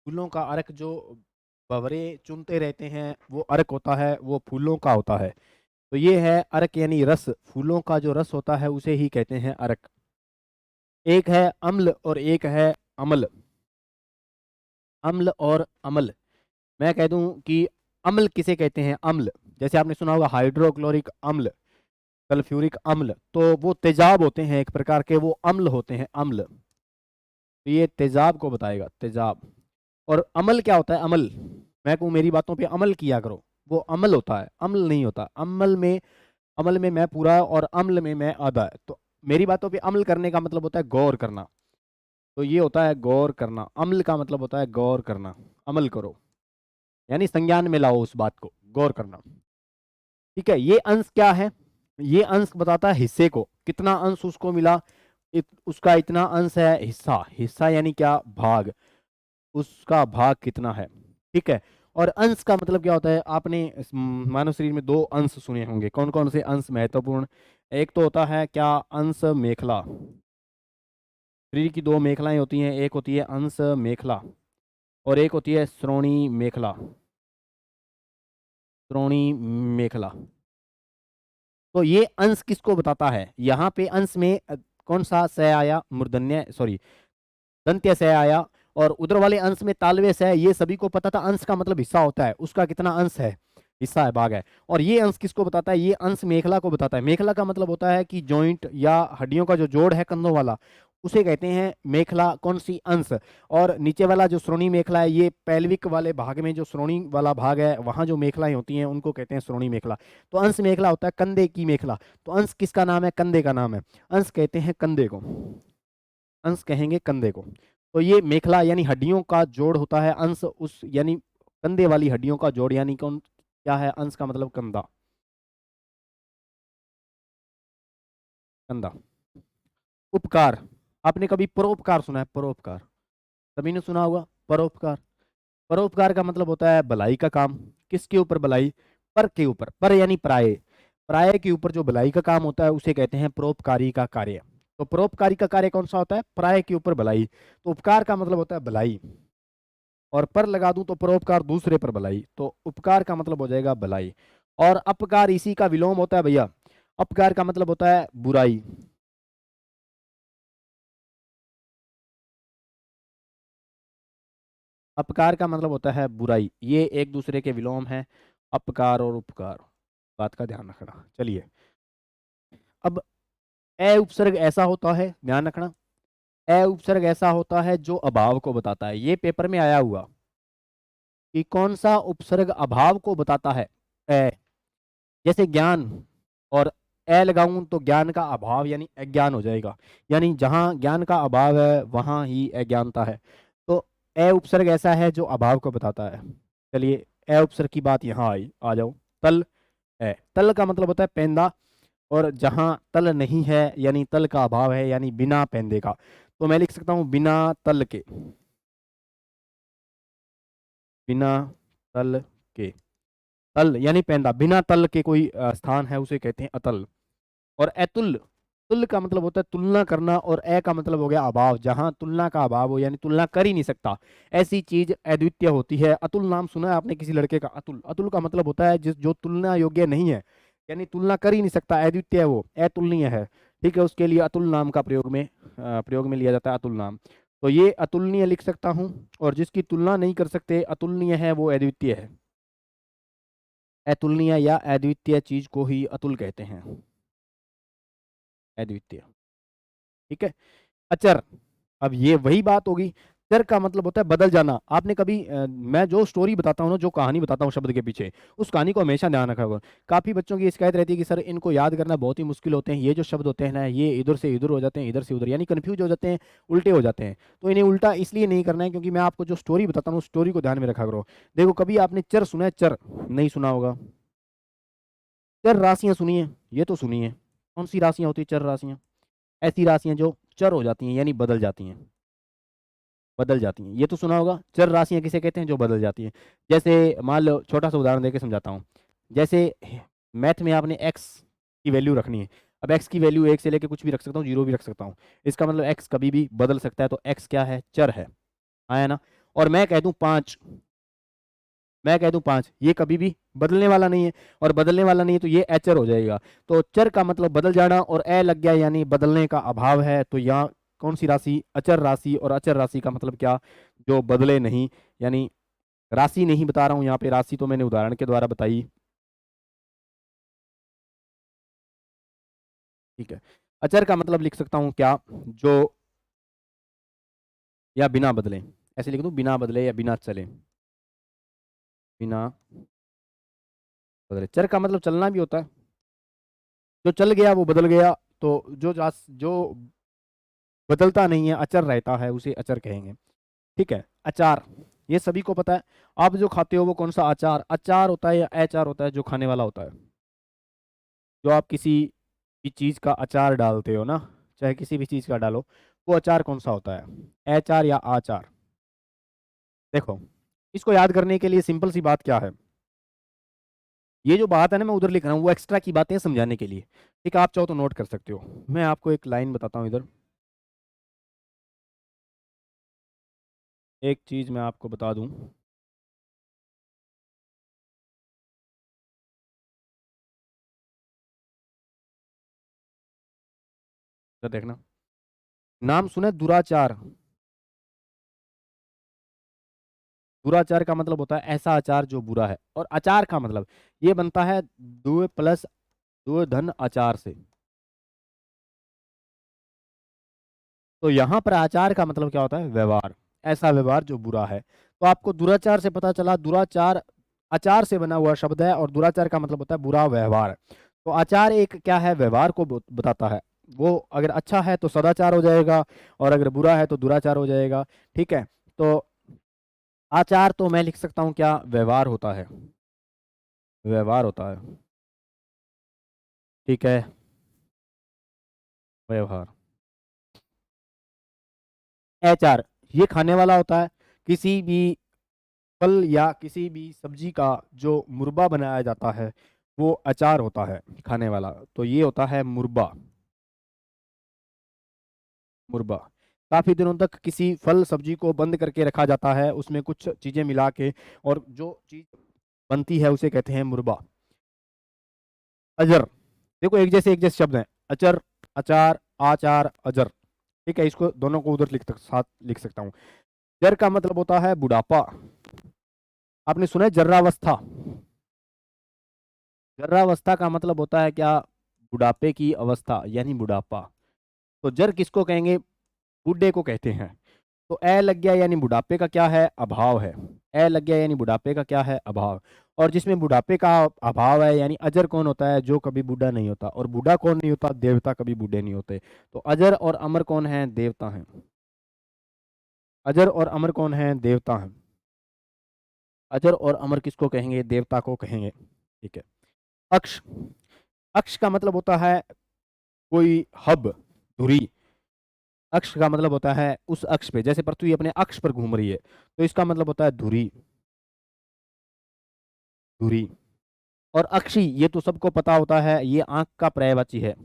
फूलों का अर्क जो भंवरे चुनते रहते हैं, वो अर्क होता है, वो फूलों का होता है। तो ये है अर्क यानी रस, फूलों का जो रस होता है उसे ही कहते हैं अर्क। एक है अम्ल और एक है अम्ल। अम्ल और अम्ल, मैं कह दूं कि अम्ल किसे कहते हैं, अम्ल जैसे आपने सुना होगा हाइड्रोक्लोरिक अम्ल, सल्फ्यूरिक अम्ल, तो वो तेजाब होते हैं एक प्रकार के, वो अम्ल होते हैं अम्ल। तो ये तेजाब को बताएगा, तेजाब। और अमल क्या होता है, अमल, मैं कहूँ मेरी बातों पे अमल किया करो, वो अमल होता है, अम्ल नहीं होता। अमल में मैं पूरा और अम्ल में मैं आधा है। तो मेरी बातों पे अमल करने का मतलब होता है गौर करना, तो ये होता है गौर करना। अम्ल का मतलब होता है गौर करना, अमल करो यानी संज्ञान में लाओ उस बात को, गौर करना। ठीक है, ये अंश क्या है, ये अंश बताता है हिस्से को, कितना अंश उसको मिला, उसका इतना अंश है, हिस्सा, हिस्सा यानी क्या, भाग, उसका भाग कितना है। ठीक है, और अंश का मतलब क्या होता है, आपने मानव शरीर में दो अंश सुने होंगे, कौन कौन से अंश महत्वपूर्ण, एक तो होता है क्या, अंश मेखला, शरीर की दो मेखलाएं होती हैं, एक होती है अंश मेखला और एक होती है श्रोणी मेखला, श्रोणी मेखला। तो ये अंश किसको बताता है, यहाँ पे अंश में कौन सा स आया, मूर्धन्य सॉरी दंत्य स आया, और उधर वाले अंश में तालव्य स, ये सभी को पता था। अंश का मतलब हिस्सा होता है, उसका कितना अंश है, हिस्सा है, भाग है। और ये अंश किसको बताता है, ये अंश मेखला को बताता है। मेखला का मतलब होता है कि जॉइंट या हड्डियों का जो जोड़ है कंधों वाला, उसे कहते हैं मेखला, कौन सी, अंश। और नीचे वाला जो श्रोणी मेखला है, ये पैल्विक वाले भाग में जो श्रोणी वाला भाग है, वहां जो मेखलाएं होती हैं उनको कहते हैं श्रोणी मेखला। तो अंश मेखला होता है कंधे की मेखला। तो अंश किसका नाम है, कंधे का नाम है, अंश कहते हैं कंधे को, अंश कहेंगे कंधे को। तो ये मेखला यानी हड्डियों का जोड़ होता है, अंश उस यानी कंधे वाली हड्डियों का जोड़, यानी कौन क्या है, अंश का मतलब कंधा, कंधा। उपकार, आपने कभी परोपकार सुना है, परोपकार सभी ने सुना होगा, परोपकार। परोपकार का मतलब होता है भलाई का काम, किसके ऊपर भलाई, पर के ऊपर, पर यानी पराये, पराये के ऊपर जो भलाई का काम होता है उसे कहते हैं परोपकारी का कार्य। तो परोपकारी का कार्य कौन सा होता है, पराये के ऊपर भलाई। तो उपकार का मतलब होता है भलाई, और पर लगा दूं तो परोपकार, दूसरे पर भलाई, तो उपकार का मतलब हो जाएगा भलाई। और अपकार इसी का विलोम होता है भैया, अपकार का मतलब होता है बुराई। अपकार का मतलब होता है बुराई, ये एक दूसरे के विलोम है, अपकार और उपकार, बात का ध्यान रखना। चलिए, अब ए उपसर्ग ऐसा होता है, ध्यान रखना, ए उपसर्ग ऐसा होता है जो अभाव को बताता है। ये पेपर में आया हुआ कि कौन सा उपसर्ग अभाव को बताता है, ए, जैसे ज्ञान, और ए लगाऊं तो ज्ञान का अभाव यानी अज्ञान हो जाएगा, यानी जहां ज्ञान का अभाव है वहां ही अज्ञानता है। तो ए उपसर्ग ऐसा है जो अभाव को बताता है। चलिए, ए उपसर्ग की बात यहाँ आई, आ जाओ। तल, है, तल का मतलब होता है पेंदा, और जहां तल नहीं है यानी तल का अभाव है, यानी बिना पेंदे का, तो मैं लिख सकता हूं बिना तल के, बिना तल के। तल यानी पेंदा, बिना तल के कोई स्थान है उसे कहते हैं अतल। और अतुल, तुल का मतलब होता है तुलना करना, और ए का मतलब हो गया अभाव, जहां तुलना का अभाव हो यानी तुलना कर ही नहीं सकता, ऐसी चीज अद्वितीय होती है। अतुल नाम सुना है आपने किसी लड़के का, अतुल, अतुल का मतलब होता है जिस जो तुलना योग्य नहीं है, यानी तुलना कर ही नहीं सकता, अद्वितीय है, वो अतुलनीय है। ठीक है, उसके लिए अतुल नाम का प्रयोग में लिया जाता है, अतुल नाम। तो ये अतुलनीय लिख सकता हूँ, और जिसकी तुलना नहीं कर सकते, अतुलनीय है, वो अद्वितीय है। अतुलनीय या अद्वितीय चीज को ही अतुल कहते हैं, अद्वितीय। ठीक है, अचर, अब ये वही बात होगी, चर का मतलब होता है बदल जाना। आपने कभी मैं जो स्टोरी बताता हूँ ना, जो कहानी बताता हूँ शब्द के पीछे, उस कहानी को हमेशा ध्यान रखा होगा। काफी बच्चों की शिकायत रहती है कि सर इनको याद करना बहुत ही मुश्किल होते हैं, ये जो शब्द होते हैं ना, ये इधर से इधर हो जाते हैं, इधर से उधर, यानी कंफ्यूज हो जाते हैं, उल्टे हो जाते हैं। तो इन्हें उल्टा इसलिए नहीं करना है क्योंकि मैं आपको जो स्टोरी बताता हूँ, स्टोरी को ध्यान में रखा करो। देखो, कभी आपने चर सुना है, चर नहीं सुना होगा। चर राशियां सुनिए, ये तो सुनिए, कौन सी राशियां होती है, चर राशियां, ऐसी राशियां जो चर हो जाती हैं यानी बदल जाती हैं, बदल जाती हैं, ये तो सुना होगा। चर राशियां किसे कहते हैं, जो बदल जाती हैं। जैसे मान लो, छोटा सा उदाहरण देके समझाता हूँ। जैसे मैथ में आपने एक्स की वैल्यू रखनी है, अब एक्स की वैल्यू एक से लेके कुछ भी रख सकता हूँ, जीरो भी रख सकता हूँ, इसका मतलब एक्स कभी भी बदल सकता है, तो एक्स क्या है, चर है, आया ना। और मैं कह दूं 5, मैं कह दूं 5, ये कभी भी बदलने वाला नहीं है, और बदलने वाला नहीं है तो ये अचर हो जाएगा। तो चर का मतलब बदल जाना, और ए लग गया यानी बदलने का अभाव है। तो यहाँ कौन सी राशि? अचर राशि। और अचर राशि का मतलब क्या? जो बदले नहीं, यानी राशि नहीं बता रहा हूँ यहाँ पे, राशि तो मैंने उदाहरण के द्वारा बताई। ठीक है। अचर का मतलब लिख सकता हूँ क्या? जो या बिना बदले, ऐसे लिख दूं, बिना बदले या बिना चले, बिना बदले। चर का मतलब चलना भी होता है, जो चल गया वो बदल गया। तो जो बदलता नहीं है, अचर रहता है, उसे अचर कहेंगे। ठीक है। अचार, ये सभी को पता है। आप जो खाते हो वो कौन सा अचार? अचार होता है या अचार होता है? जो खाने वाला होता है। जो आप किसी भी चीज का अचार डालते हो ना, चाहे किसी भी चीज का डालो, वो अचार कौन सा होता है? अचार या आचार? देखो, इसको याद करने के लिए सिंपल सी बात क्या है, ये जो बात है ना मैं उधर लिख रहा हूँ, वो एक्स्ट्रा की बातें हैं समझाने के लिए। ठीक है, आप चाहो तो नोट कर सकते हो। मैं आपको एक लाइन बताता हूँ इधर, एक चीज मैं आपको बता दूं। तो देखना, नाम सुने दुराचार। दुराचार का मतलब होता है ऐसा आचार जो बुरा है, और आचार का मतलब ये बनता है दो प्लस दो धन आचार से। तो यहाँ पर आचार का मतलब क्या होता है? व्यवहार, ऐसा व्यवहार जो बुरा है। तो आपको दुराचार से पता चला, दुराचार आचार से बना हुआ शब्द है, और दुराचार का मतलब होता है बुरा व्यवहार। तो आचार एक क्या है? व्यवहार को बताता है। वो अगर अच्छा है तो सदाचार हो जाएगा, और अगर बुरा है तो दुराचार हो जाएगा। ठीक है। तो आचार तो मैं लिख सकता हूँ क्या? व्यवहार होता है, व्यवहार होता है। ठीक है, व्यवहार। आचार, ये खाने वाला होता है। किसी भी फल या किसी भी सब्जी का जो मुरबा बनाया जाता है, वो अचार होता है खाने वाला। तो ये होता है मुरबा, मुरबा। काफी दिनों तक किसी फल सब्जी को बंद करके रखा जाता है, उसमें कुछ चीजें मिला के, और जो चीज बनती है उसे कहते हैं मुरबा। अजर, देखो एक जैसे शब्द हैं, अचर, अचार, आचार, अजर। ठीक है, इसको दोनों को उधर साथ लिख सकता हूँ। जर का मतलब होता है बुढ़ापा। आपने सुना है जर्रावस्था? जर्रावस्था का मतलब होता है क्या? बुढ़ापे की अवस्था, यानी बुढ़ापा। तो जर किसको कहेंगे? बूढ़े को कहते हैं। तो ए लग गया यानी बुढ़ापे का क्या है? अभाव है। ए लग गया यानी बुढ़ापे का क्या है? अभाव। और जिसमें बुढ़ापे का अभाव है, यानी अजर कौन होता है? जो कभी बूढ़ा नहीं होता। और बूढ़ा कौन नहीं होता? देवता कभी बूढ़े नहीं होते। तो अजर और अमर कौन है? देवता हैं। अजर और अमर कौन है? देवता हैं। अजर और अमर किसको कहेंगे? देवता को कहेंगे। ठीक है। अक्ष, अक्ष का मतलब होता है कोई हब, धुरी। अक्ष का मतलब होता है उस अक्ष पे, जैसे पृथ्वी अपने अक्ष पर घूम रही है, तो इसका मतलब होता है धुरी, धुरी। और अक्षी, ये तो सबको पता होता है, ये आंख का पर्यायवाची है।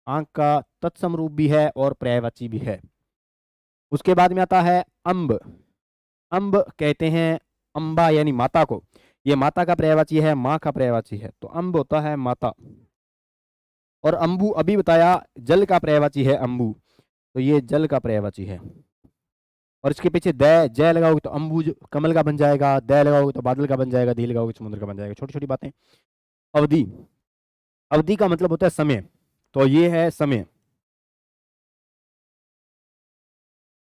आंख का तत्सम रूप भी है और पर्यायवाची भी है। उसके बाद में आता है अम्ब। अम्ब कहते हैं अम्बा यानी माता को। ये माता का पर्यायवाची है, माँ का पर्यायवाची है, तो अम्ब होता है माता। और अम्बु अभी बताया जल का पर्यायवाची है अम्बु, तो ये जल का पर्यायवाची है। और इसके पीछे दै जय लगाओगे तो अम्बुज कमल का बन जाएगा, दै लगाओगे तो बादल का बन जाएगा, दी लगाओगे तो समुद्र का बन जाएगा। छोटी छोटी बातें। अवधि, अवधि का मतलब होता है समय, तो ये है समय,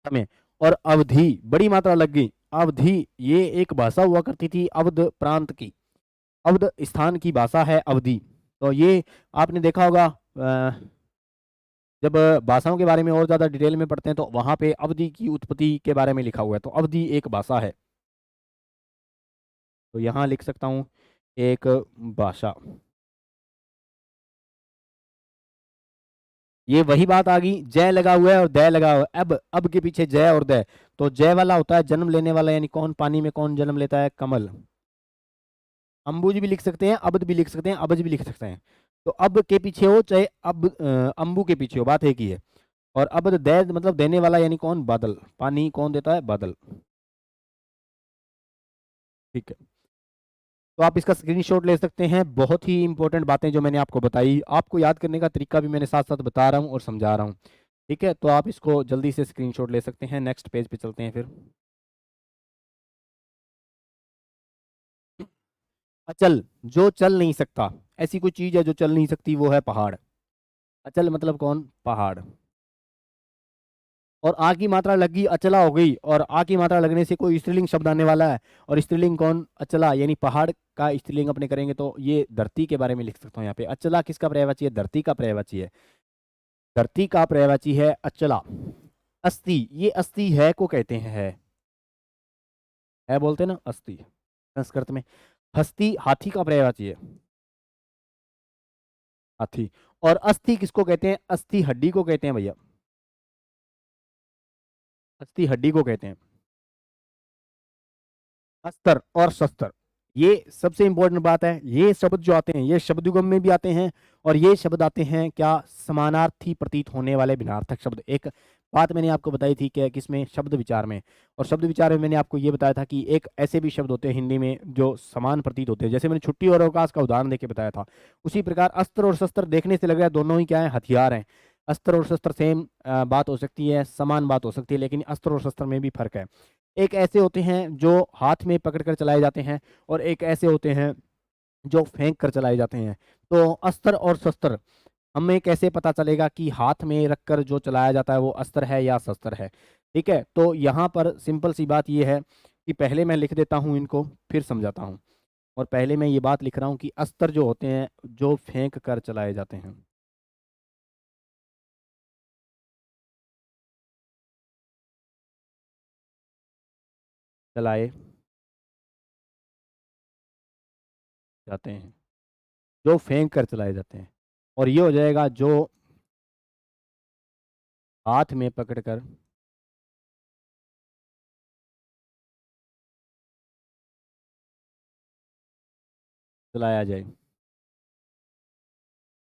समय। और अवधि बड़ी मात्रा लग गई। अवधि, ये एक भाषा हुआ करती थी अवध प्रांत की, अवध स्थान की भाषा है अवधि। तो ये आपने देखा होगा, जब भाषाओं के बारे में और ज्यादा डिटेल में पढ़ते हैं तो वहां पे अवधि की उत्पत्ति के बारे में लिखा हुआ है। तो अवधि एक भाषा है, तो यहाँ लिख सकता हूँ एक भाषा। ये वही बात आ गई, जय लगा हुआ है और दय लगा हुआ है। अब के पीछे जय और दय। तो जय वाला होता है जन्म लेने वाला, यानी कौन? पानी में कौन जन्म लेता है? कमल। अम्बुज भी लिख सकते हैं, अबद भी लिख सकते हैं, अबज भी लिख सकते हैं। तो अब के पीछे हो चाहे अब अम्बु के पीछे हो, बात एक ही है। और अबद दय मतलब देने वाला, यानी कौन? बादल। पानी कौन देता है? बादल। ठीक है, तो आप इसका स्क्रीनशॉट ले सकते हैं। बहुत ही इंपॉर्टेंट बातें जो मैंने आपको बताई, आपको याद करने का तरीका भी मैंने साथ साथ बता रहा हूँ और समझा रहा हूँ। ठीक है, तो आप इसको जल्दी से स्क्रीनशॉट ले सकते हैं। नेक्स्ट पेज पे चलते हैं फिर। अचल, जो चल नहीं सकता, ऐसी कोई चीज है जो चल नहीं सकती, वो है पहाड़। अचल मतलब कौन? पहाड़। और आ की मात्रा लगी, अचला हो गई, और आ की मात्रा लगने से कोई स्त्रीलिंग शब्द आने वाला है, और स्त्रीलिंग कौन? अचला, यानी पहाड़ का स्त्रीलिंग अपने करेंगे तो ये धरती के बारे में लिख सकता हूँ यहाँ पे। अचला किसका पर्यायवाची है? धरती का पर्यायवाची है। धरती का पर्यायवाची है अचला। अस्थि, ये अस्थि है को कहते हैं, है बोलते हैं ना अस्थि संस्कृत में। हस्ती हाथी का पर्यायवाची है, हाथी। और अस्थि किसको कहते हैं? अस्थि हड्डी को कहते हैं भैया, अस्थि हड्डी को कहते हैं। अस्त्र और शस्त्र, ये सबसे इंपॉर्टेंट बात है। ये शब्द जो आते हैं ये शब्दयुगम में भी आते हैं, और ये शब्द आते हैं क्या? समानार्थी प्रतीत होने वाले भिन्नार्थक शब्द। एक बात मैंने आपको बताई थी कि किसमें? शब्द विचार में। और शब्द विचार में मैंने आपको ये बताया था कि एक ऐसे भी शब्द होते हैं हिंदी में जो समान प्रतीत होते हैं, जैसे मैंने छुट्टी और अवकाश का उदाहरण देके बताया था। उसी प्रकार अस्त्र और शस्त्र देखने से लग रहा है दोनों ही क्या है? हथियार हैं। अस्त्र और शस्त्र सेम बात हो सकती है, समान बात हो सकती है, लेकिन अस्त्र और शस्त्र में भी फर्क है। एक ऐसे होते हैं जो हाथ में पकड़ कर चलाए जाते हैं, और एक ऐसे होते हैं जो फेंक कर चलाए जाते हैं। तो अस्त्र और शस्त्र हमें कैसे पता चलेगा कि हाथ में रखकर जो चलाया जाता है वो अस्त्र है या शस्त्र है? ठीक है, तो यहाँ पर सिंपल सी बात ये है कि पहले मैं लिख देता हूँ इनको, फिर समझाता हूँ। और पहले मैं ये बात लिख रहा हूँ कि अस्त्र जो होते हैं जो फेंक कर चलाए जाते हैं, चलाए जाते हैं, जो फेंक कर चलाए जाते हैं। और ये हो जाएगा जो हाथ में पकड़कर चलाया जाए,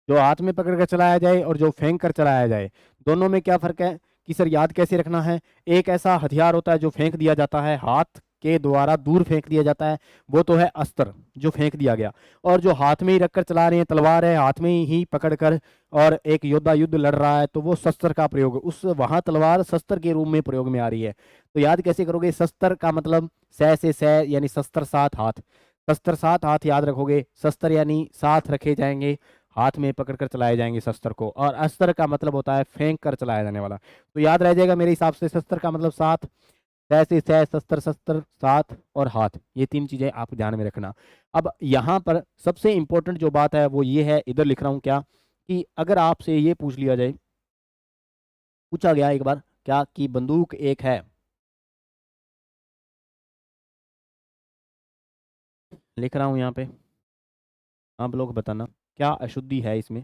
जो हाथ में पकड़ कर चलाया जाए और जो फेंक कर चलाया जाए, दोनों में क्या फर्क है? कि सर याद कैसे रखना है? एक ऐसा हथियार होता है जो फेंक दिया जाता है, हाथ के द्वारा दूर फेंक दिया जाता है, वो तो है अस्त्र, जो फेंक दिया गया। और जो हाथ में ही रखकर चला रहे हैं, तलवार है हाथ में ही पकड़ कर, और एक योद्धा युद्ध लड़ रहा है, तो वो शस्त्र का प्रयोग, उस वहां तलवार शस्त्र के रूप में प्रयोग में आ रही है। तो याद कैसे करोगे? शस्त्र का मतलब सै से सै, यानी शस्त्र साथ हाथ। शस्त्र साथ हाथ याद रखोगे, शस्त्र यानी साथ रखे जाएंगे, हाथ में पकड़कर चलाए जाएंगे शस्त्र को। और अस्त्र का मतलब होता है फेंक कर चलाया जाने वाला। तो याद रह जाएगा मेरे हिसाब से, शस्त्र का मतलब साथ, सै से सै, शस्त्र शस्त्र साथ, और हाथ, ये तीन चीजें आप ध्यान में रखना। अब यहाँ पर सबसे इंपॉर्टेंट जो बात है वो ये है, इधर लिख रहा हूँ क्या, कि अगर आपसे ये पूछ लिया जाए, पूछा गया एक बार क्या, कि बंदूक एक है, लिख रहा हूँ यहाँ पे, आप लोग बताना क्या अशुद्धि है इसमें।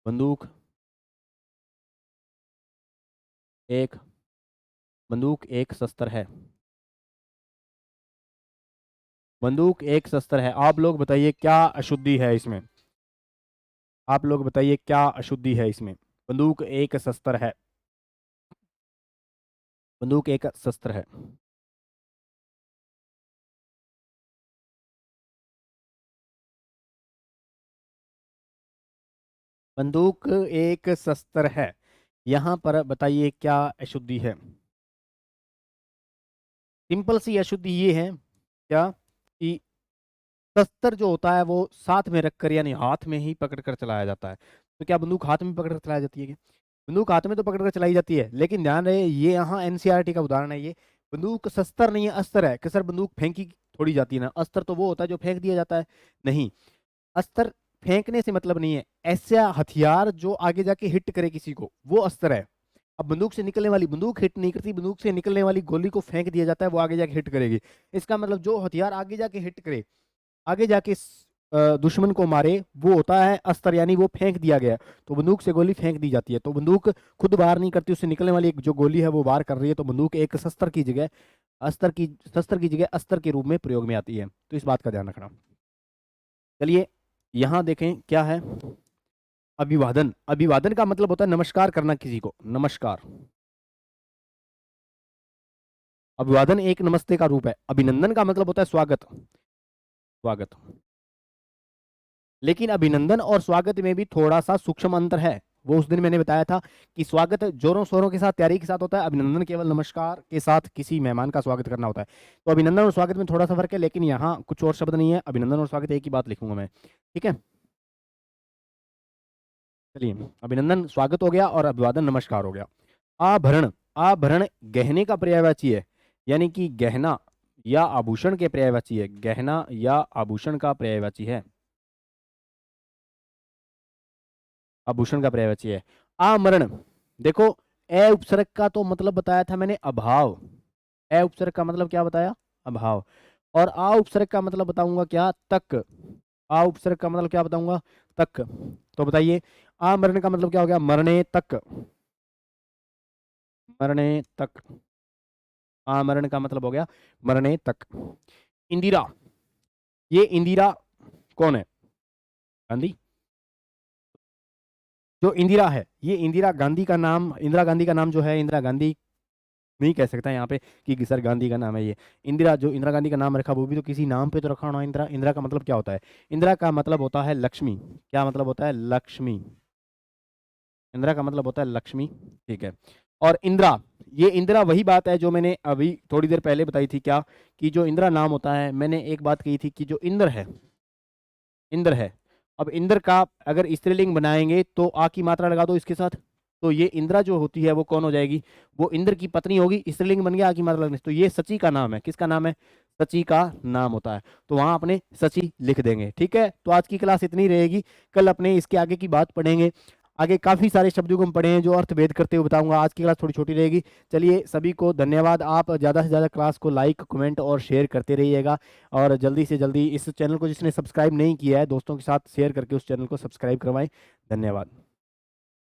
बंदूक एक, बंदूक एक शस्त्र है, बंदूक एक शस्त्र है। आप लोग बताइए क्या अशुद्धि है इसमें? आप लोग बताइए क्या अशुद्धि है इसमें? बंदूक एक शस्त्र है, बंदूक एक शस्त्र है। बंदूक एक शस्त्र है, यहाँ पर बताइए क्या अशुद्धि है? सिंपल सी अशुद्धि ये है क्या, कि शस्त्र जो होता है वो साथ में रखकर, यानी हाथ में ही पकड़ कर चलाया जाता है। तो क्या बंदूक हाथ में पकड़ कर चलाई जाती है क्या? बंदूक हाथ में तो पकड़ कर चलाई जाती है, लेकिन ध्यान रहे ये यहाँ एनसीईआरटी का उदाहरण है ये। बंदूक शस्त्र नहीं है, अस्त्र है। कि सर बंदूक फेंकी थोड़ी जाती है ना, अस्त्र तो वो होता है जो फेंक दिया जाता है। नहीं, अस्त्र फेंकने से मतलब नहीं है, ऐसा हथियार जो आगे जाके हिट करे किसी को, वो अस्त्र है। अब बंदूक से निकलने वाली, बंदूक हिट नहीं करती, बंदूक से निकलने वाली गोली को फेंक दिया जाता है, वो आगे जाके हिट करेगी। इसका मतलब जो हथियार आगे जाके हिट करे, आगे जाके दुश्मन को मारे, वो होता है अस्त्र, यानी वो फेंक दिया गया। तो बंदूक से गोली फेंक दी जाती है, तो बंदूक खुद वार नहीं करती, उससे निकलने वाली एक जो गोली है वो वार कर रही है। तो बंदूक एक शस्त्र की जगह, अस्त्र की, शस्त्र की जगह अस्त्र के रूप में प्रयोग में आती है। तो इस बात का ध्यान रखना। चलिए यहाँ देखें क्या है। अभिवादन, अभिवादन का मतलब होता है नमस्कार करना किसी को, नमस्कार। अभिवादन एक नमस्ते का रूप है। अभिनंदन का मतलब होता है स्वागत, स्वागत। लेकिन अभिनंदन और स्वागत में भी थोड़ा सा सूक्ष्म अंतर है। वो उस दिन मैंने बताया था कि स्वागत जोरों शोरों के साथ, तैयारी के साथ होता है, अभिनंदन केवल नमस्कार के साथ किसी मेहमान का स्वागत करना होता है। तो अभिनंदन और स्वागत में थोड़ा सा फर्क है, लेकिन यहाँ कुछ और शब्द नहीं है, अभिनंदन और स्वागत एक ही बात लिखूंगा मैं, ठीक है। चलिए, अभिनंदन स्वागत हो गया और अभिवादन नमस्कार हो गया। आभरण, आभरण गहने का पर्यायवाची है, यानी कि गहना या आभूषण के पर्यायवाची है, गहना या आभूषण का पर्यायवाची है, आभूषण का पर्यायवाची है। आमरण, देखो ए उपसर्ग का तो मतलब बताया था मैंने अभाव, ए उपसर्ग का मतलब क्या बताया, अभाव। और आ उपसर्ग का मतलब बताऊंगा क्या, तक। आ उपसर्ग का मतलब क्या बताऊंगा, तक। तो बताइए आमरण का मतलब क्या हो गया, मरने तक, मरने तक। आमरण का मतलब हो गया मरने तक। इंदिरा, ये इंदिरा कौन है, गांधी। जो इंदिरा है, ये इंदिरा गांधी का नाम, इंदिरा गांधी का नाम जो है, इंदिरा गांधी नहीं कह सकता यहाँ पे कि सर गांधी का नाम है ये। इंदिरा, जो इंदिरा गांधी का नाम रखा वो भी तो किसी नाम पे तो रखा होना। इंदिरा, इंदिरा का मतलब क्या होता है, इंदिरा का मतलब होता है लक्ष्मी। क्या मतलब होता है, लक्ष्मी। इंदिरा का मतलब होता है लक्ष्मी, ठीक है। और इंदिरा, ये इंदिरा वही बात है जो मैंने अभी थोड़ी देर पहले बताई थी, क्या कि जो इंदिरा नाम होता है, मैंने एक बात कही थी कि जो इंद्र है, इंद्र है, अब इंद्र का अगर स्त्रीलिंग बनाएंगे तो आ की मात्रा लगा दो इसके साथ, तो ये इंदिरा जो होती है वो कौन हो जाएगी, वो इंद्र की पत्नी होगी। स्त्रीलिंग बन गया आ की मात्रा लगने से, तो ये सची का नाम है। किसका नाम है, सची का नाम होता है। तो वहां अपने सची लिख देंगे, ठीक है। तो आज की क्लास इतनी रहेगी, कल अपने इसके आगे की बात पढ़ेंगे। आगे काफी सारे शब्दों को हम पढ़े हैं जो अर्थ भेद करते हुए बताऊंगा। आज की क्लास थोड़ी छोटी रहेगी। चलिए, सभी को धन्यवाद। आप ज़्यादा से ज़्यादा क्लास को लाइक, कमेंट और शेयर करते रहिएगा। और जल्दी से जल्दी इस चैनल को जिसने सब्सक्राइब नहीं किया है, दोस्तों के साथ शेयर करके उस चैनल को सब्सक्राइब करवाएं। धन्यवाद।